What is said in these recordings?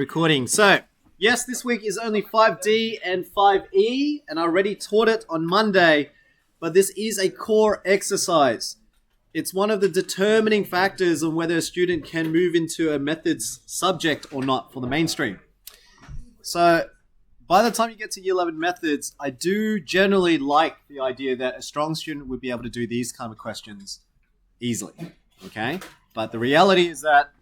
Recording. So, yes, this week is only 5D and 5E, and I already taught it on Monday, but this is a core exercise. It's one of the determining factors on whether a student can move into a methods subject or not for the mainstream. So, by the time you get to Year 11 methods, I do generally like the idea that a strong student would be able to do these kind of questions easily, okay? But the reality is that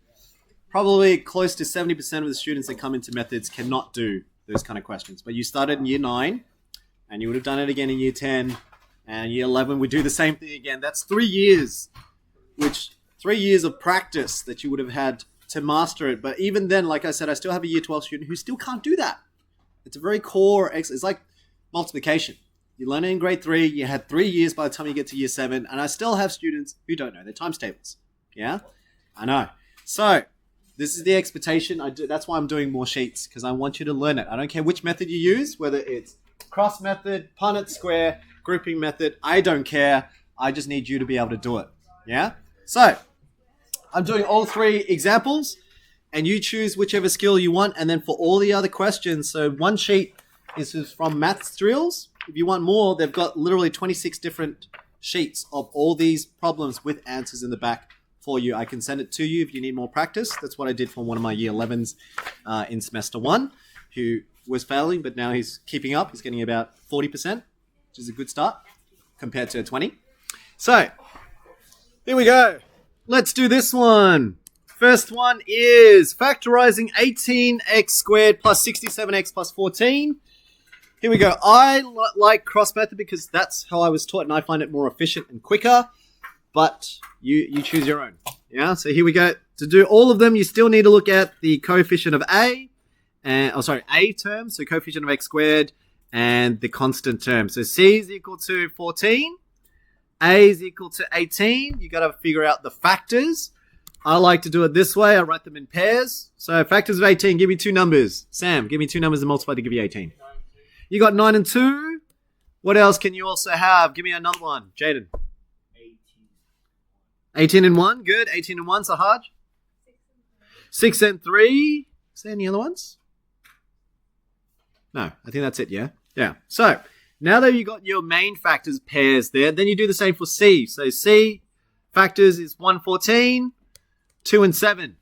probably close to 70% of the students that come into methods cannot do those kind of questions. But you started in Year 9, and you would have done it again in Year 10, and Year 11 would do the same thing again. That's 3 years, 3 years of practice that you would have had to master it. But even then, like I said, I still have a Year 12 student who still can't do that. It's a very core exercise. It's like multiplication. You learn it in grade 3, you had 3 years by the time you get to Year 7, and I still have students who don't know their times tables. Yeah? I know. So, this is the expectation. That's why I'm doing more sheets, because I want you to learn it. I don't care which method you use, whether it's cross method, Punnett square, grouping method. I don't care. I just need you to be able to do it. Yeah? So, I'm doing all 3 examples, and you choose whichever skill you want. And then for all the other questions, so one sheet is from maths drills. If you want more, they've got literally 26 different sheets of all these problems with answers in the back for you. I can send it to you if you need more practice. That's what I did for one of my Year 11s in semester 1, who was failing, but now he's keeping up. He's getting about 40%, which is a good start compared to a 20. So, here we go. Let's do this one. First one is factorizing 18x squared plus 67x plus 14. Here we go. I like cross method because that's how I was taught, and I find it more efficient and quicker. But you choose your own. Yeah, so here we go. To do all of them, you still need to look at the coefficient of A term, so coefficient of x squared, and the constant term. So C is equal to 14, A is equal to 18. You got to figure out the factors. I like to do it this way. I write them in pairs. So factors of 18, give me 2 numbers. Sam, give me 2 numbers and multiply to give you 18. You got 9 and 2. What else can you also have? Give me another one. Jaden. 18 and 1, good. 18 and 1, Sahaj. 6 and 3. Is there any other ones? No, I think that's it, yeah? Yeah. So, now that you got your main factors pairs there, then you do the same for C. So, C factors is 1, 14, 2 and 7.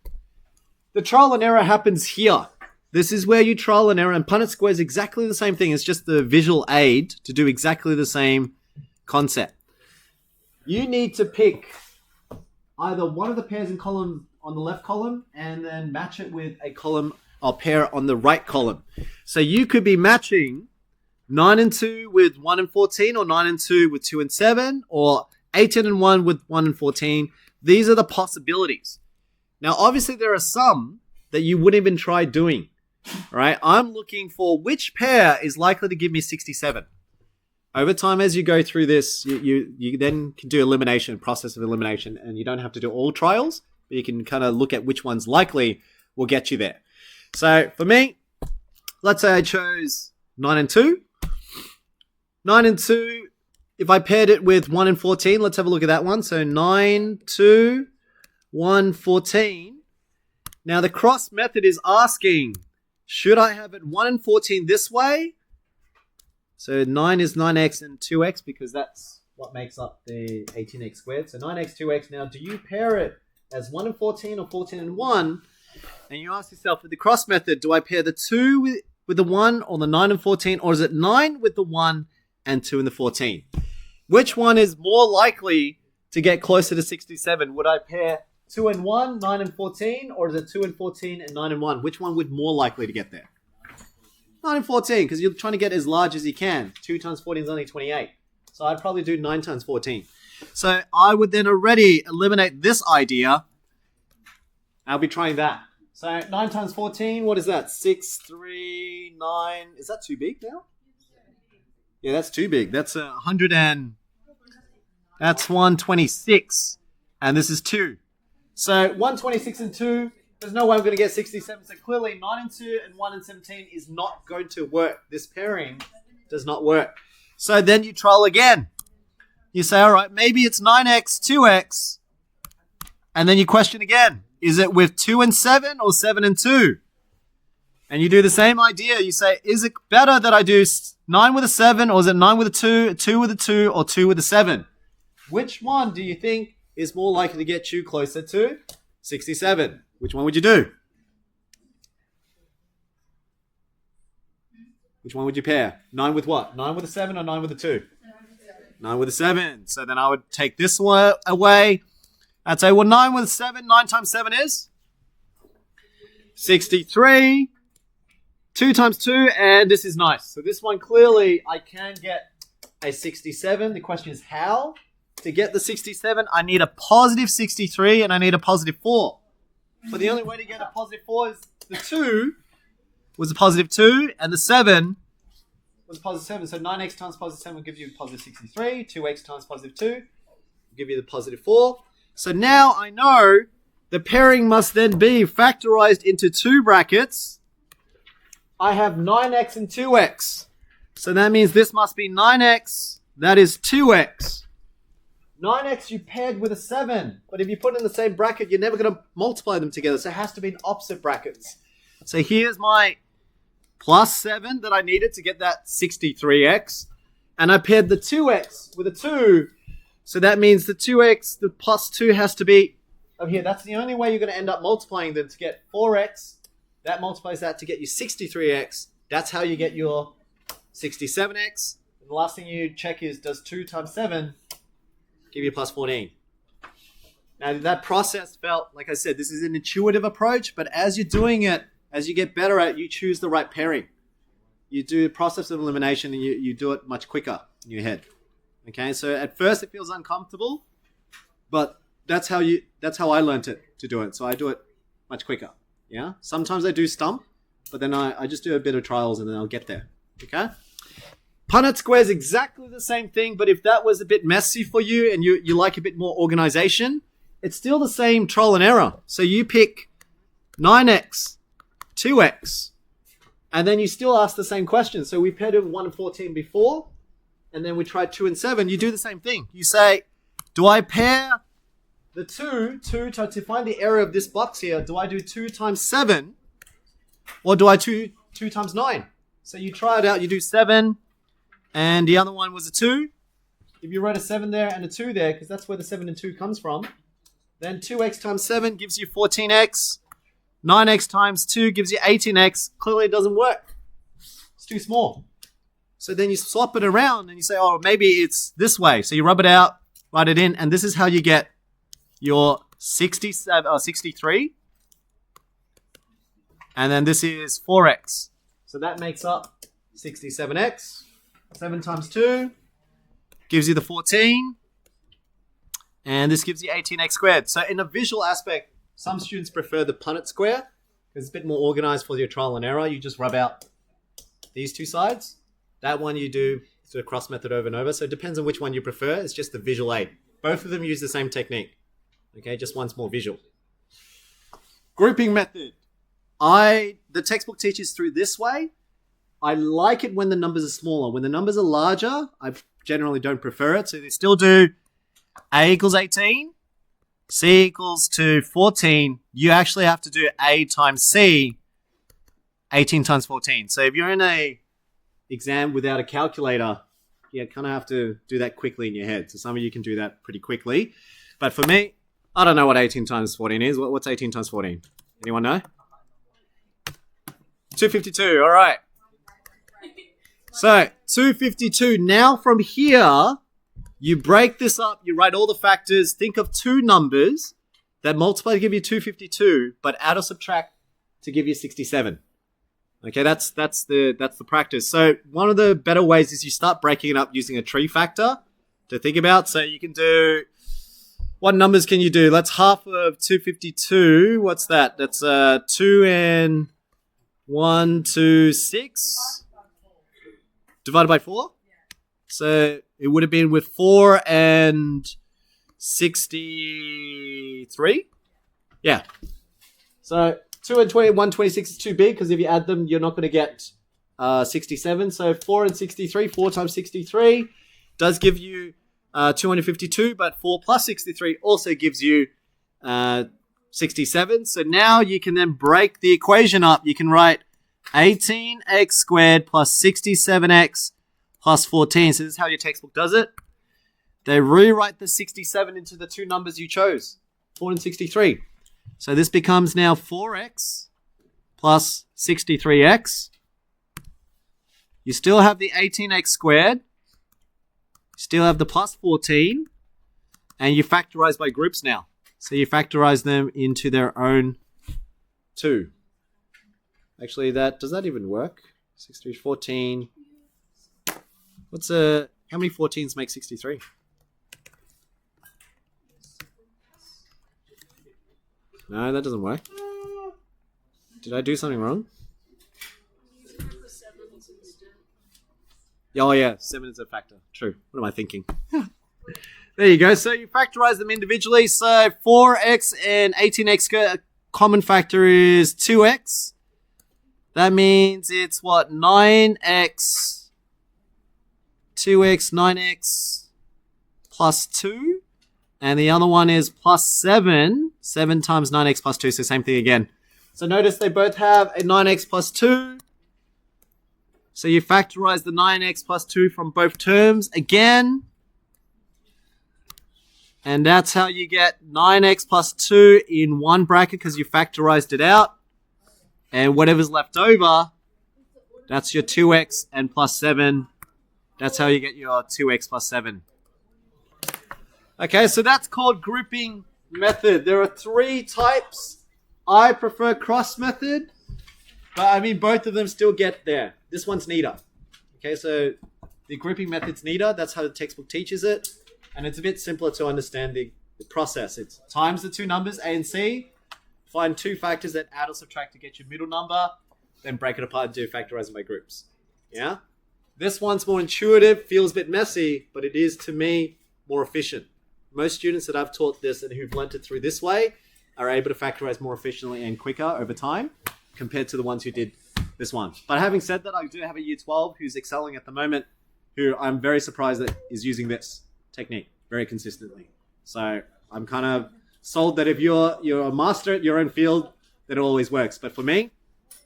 The trial and error happens here. This is where you trial and error, and Punnett square is exactly the same thing. It's just the visual aid to do exactly the same concept. You need to pick either one of the pairs in column on the left column and then match it with a column or pair on the right column. So you could be matching 9 and 2 with 1 and 14, or 9 and 2 with 2 and 7, or 18 and 1 with 1 and 14. These are the possibilities. Now, obviously, there are some that you wouldn't even try doing. All right, I'm looking for which pair is likely to give me 67. Over time, as you go through this, you then can do elimination, process of elimination, and you don't have to do all trials, but you can kind of look at which one's likely will get you there. So for me, let's say I chose 9 and 2. 9 and 2, if I paired it with 1 and 14, let's have a look at that one. So 9, 2, 1, 14. Now the cross method is asking, should I have it 1 and 14 this way? So 9 is 9x and 2x, because that's what makes up the 18x squared. So 9x, 2x. Now, do you pair it as 1 and 14 or 14 and 1? And you ask yourself, with the cross method, do I pair the 2 with the 1 or the 9 and 14? Or is it 9 with the 1 and 2 and the 14? Which one is more likely to get closer to 67? Would I pair 2 and 1, 9 and 14? Or is it 2 and 14 and 9 and 1? Which one would more likely to get there? 9 and 14, because you're trying to get as large as you can. 2 times 14 is only 28. So I'd probably do 9 times 14. So I would then already eliminate this idea. I'll be trying that. So 9 times 14, what is that? 6, 3, 9. Is that too big now? Yeah, that's too big. That's 100 and... That's 126. And this is 2. So 126 and 2... There's no way I'm going to get 67. So clearly 9 and 2 and 1 and 17 is not going to work. This pairing does not work. So then you trial again. You say, all right, maybe it's 9x, 2x. And then you question again. Is it with 2 and 7 or 7 and 2? And you do the same idea. You say, is it better that I do 9 with a 7, or is it 9 with a 2, 2 with a 2, or 2 with a 7? Which one do you think is more likely to get you closer to 67? Which one would you do? Which one would you pair? 9 with what? 9 with a 7 or 9 with a 2? 9 with a 7. So then I would take this one away. I'd say, well, 9 with a 7, 9 times 7 is 63. 2 times 2, and this is nice. So this one, clearly, I can get a 67. The question is how? To get the 67, I need a positive 63, and I need a positive 4. But the only way to get a positive 4 is the 2 was a positive 2, and the 7 was a positive 7. So 9x times positive 7 will give you a positive 63. 2x times positive 2 will give you the positive 4. So now I know the pairing must then be factorized into 2 brackets. I have 9x and 2x. So that means this must be 9x. That is 2x. 9x you paired with a 7. But if you put it in the same bracket, you're never going to multiply them together. So it has to be in opposite brackets. So here's my plus 7 that I needed to get that 63x. And I paired the 2x with a 2. So that means the 2x, the plus 2 has to be over here. That's the only way you're going to end up multiplying them to get 4x. That multiplies that to get you 63x. That's how you get your 67x. And the last thing you check is, does 2 times 7 give you plus 14? Now that process felt, like I said, this is an intuitive approach, but as you're doing it, as you get better at it, you choose the right pairing. You do the process of elimination and you do it much quicker in your head. Okay, so at first it feels uncomfortable, but that's how I learned it to do it. So I do it much quicker. Yeah. Sometimes I do stump, but then I just do a bit of trials and then I'll get there. Okay. Punnett square is exactly the same thing, but if that was a bit messy for you and you like a bit more organization, it's still the same trial and error. So you pick 9x, 2x, and then you still ask the same question. So we paired it with 1 and 14 before, and then we tried 2 and 7. You do the same thing. You say, do I pair the 2 to find the area of this box here? Do I do 2 times 7 or do I do 2 times 9? So you try it out. You do 7 and the other one was a 2. If you wrote a 7 there and a 2 there, because that's where the 7 and 2 comes from, then 2x times 7 gives you 14x. 9x times 2 gives you 18x. Clearly it doesn't work. It's too small. So then you swap it around and you say, oh, maybe it's this way. So you rub it out, write it in, and this is how you get your 63, and then this is 4x. So that makes up 67x. 7 times 2 gives you the 14, and this gives you 18x squared. So in a visual aspect, some students prefer the Punnett square because it's a bit more organized for your trial and error. You just rub out these 2 sides. That one you do the cross method over and over. So it depends on which one you prefer. It's just the visual aid. Both of them use the same technique. Okay, just one's more visual. Grouping method. The textbook teaches through this way. I like it when the numbers are smaller. When the numbers are larger, I generally don't prefer it. So they still do A equals 18, C equals to 14. You actually have to do A times C, 18 times 14. So if you're in a exam without a calculator, you kind of have to do that quickly in your head. So some of you can do that pretty quickly. But for me, I don't know what 18 times 14 is. What's 18 times 14? Anyone know? 252. All right. So 252. Now from here, you break this up. You write all the factors. Think of 2 numbers that multiply to give you 252, but add or subtract to give you 67. Okay, that's the practice. So one of the better ways is you start breaking it up using a tree factor to think about. So you can do, what numbers can you do? That's half of 252. What's that? That's 2 and 1 to 6 divided by 4. So it would have been with 4 and 63. Yeah. So 2 and 20, 126 is too big because if you add them, you're not going to get 67. So 4 and 63, 4 times 63 does give you 252, but 4 plus 63 also gives you 67. So now you can then break the equation up. You can write 18x squared plus 67x plus 14. So this is how your textbook does it. They rewrite the 67 into the two numbers you chose, 4 and 63. So this becomes now 4x plus 63x. You still have the 18x squared. You still have the plus 14. And you factorize by groups now. So you factorize them into their own 2. Actually, does that even work? 63, 14. How many 14s make 63? No, that doesn't work. Did I do something wrong? Oh yeah, 7 is a factor. True. What am I thinking? There you go. So you factorize them individually. So 4x and 18x common factor is 2x. That means it's what? 9x, 2x, 9x plus 2. And the other one is plus 7. 7 times 9x plus 2. So same thing again. So notice they both have a 9x plus 2. So you factorize the 9x plus 2 from both terms again. And that's how you get 9x plus 2 in one bracket because you factorized it out. And whatever's left over, that's your 2x and plus 7. That's how you get your 2x plus 7. Okay, so that's called grouping method. There are 3 types. I prefer cross method, but I mean both of them still get there. This one's neater. Okay, so the grouping method's neater. That's how the textbook teaches it. And it's a bit simpler to understand the process. It's times the two numbers, A and C. Find 2 factors that add or subtract to get your middle number. Then break it apart and do factorizing by groups. Yeah? This one's more intuitive, feels a bit messy, but it is, to me, more efficient. Most students that I've taught this and who've learnt it through this way are able to factorize more efficiently and quicker over time compared to the ones who did this one. But having said that, I do have a year 12 who's excelling at the moment, who I'm very surprised that is using this technique very consistently. So I'm kind of sold that if you're a master at your own field, that it always works. But for me,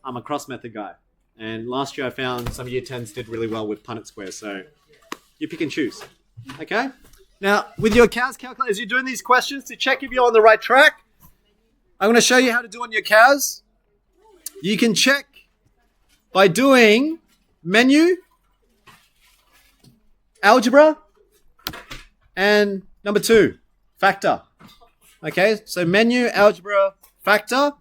I'm a cross method guy. And last year I found some year 10s did really well with Punnett squares. So you pick and choose. Okay? Now, with your CAS calculator, as you're doing these questions to check if you're on the right track, I'm going to show you how to do on your CAS. You can check by doing menu, algebra, and number 2, factor. Okay, so menu, algebra, factor.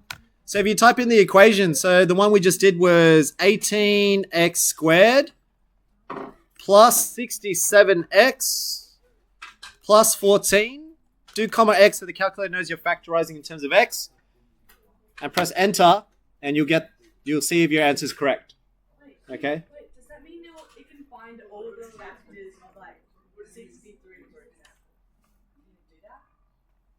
So if you type in the equation, so the one we just did was 18x squared plus 67x plus 14. Do comma x so the calculator knows you're factorizing in terms of x. And press enter, and you'll see if your answer is correct. Okay? Wait, does that mean it can find all the factors of like 63, for example? Can you do that?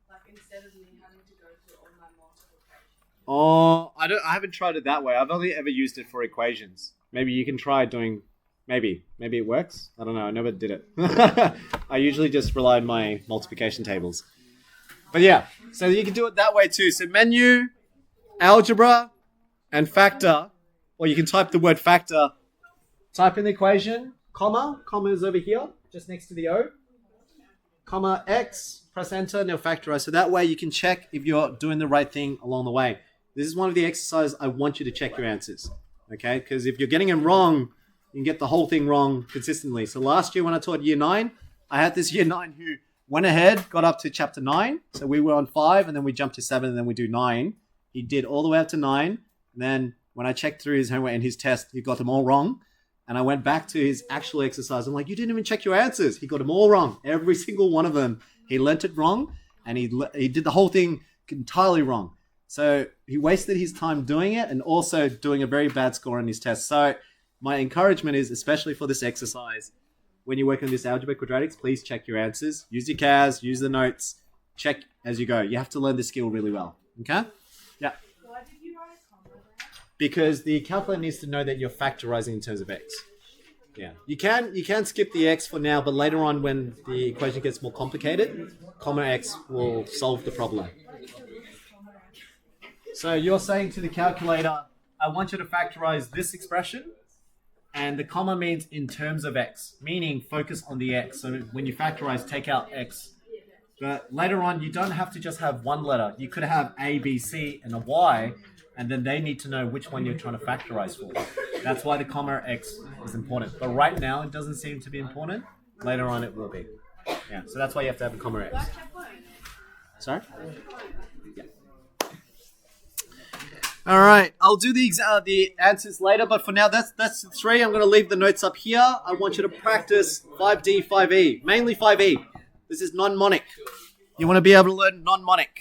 Like instead of me having to go through all my multiplication. Oh, I haven't tried it that way. I've only ever used it for equations. Maybe you can try doing, maybe it works. I don't know. I never did it. I usually just rely on my multiplication tables. But yeah, so you can do it that way too. So menu, algebra, and factor, or you can type the word factor, type in the equation, comma is over here, just next to the O, comma x, press enter, and it'll factorize. So that way you can check if you're doing the right thing along the way. This is one of the exercises I want you to check your answers, okay? Because if you're getting them wrong, you can get the whole thing wrong consistently. So last year when I taught year 9, I had this year 9 who went ahead, got up to chapter 9. So we were on 5, and then we jumped to 7, and then we do 9. He did all the way up to 9. And then when I checked through his homework and his test, he got them all wrong. And I went back to his actual exercise. I'm like, you didn't even check your answers. He got them all wrong. Every single one of them. He learnt it wrong, and he did the whole thing entirely wrong. So he wasted his time doing it and also doing a very bad score on his test. So my encouragement is, especially for this exercise, when you work on this algebra quadratics, please check your answers. Use your CAS, use the notes, check as you go. You have to learn the skill really well. Okay? Yeah. Why did you write a comma there? Because the calculator needs to know that you're factorizing in terms of x. Yeah. You can skip the x for now, but later on when the equation gets more complicated, comma x will solve the problem. So you're saying to the calculator, I want you to factorize this expression. And the comma means in terms of x, meaning focus on the x. So when you factorize, take out x. But later on, you don't have to just have one letter. You could have A, B, C, and a y, and then they need to know which one you're trying to factorize for. That's why the comma x is important. But right now, it doesn't seem to be important. Later on, it will be. Yeah, so that's why you have to have a comma x. Sorry? Yeah. All right, I'll do the answers later, but for now, that's the 3. I'm going to leave the notes up here. I want you to practice 5D, 5E, mainly 5E. This is nonmonic. You want to be able to learn nonmonic.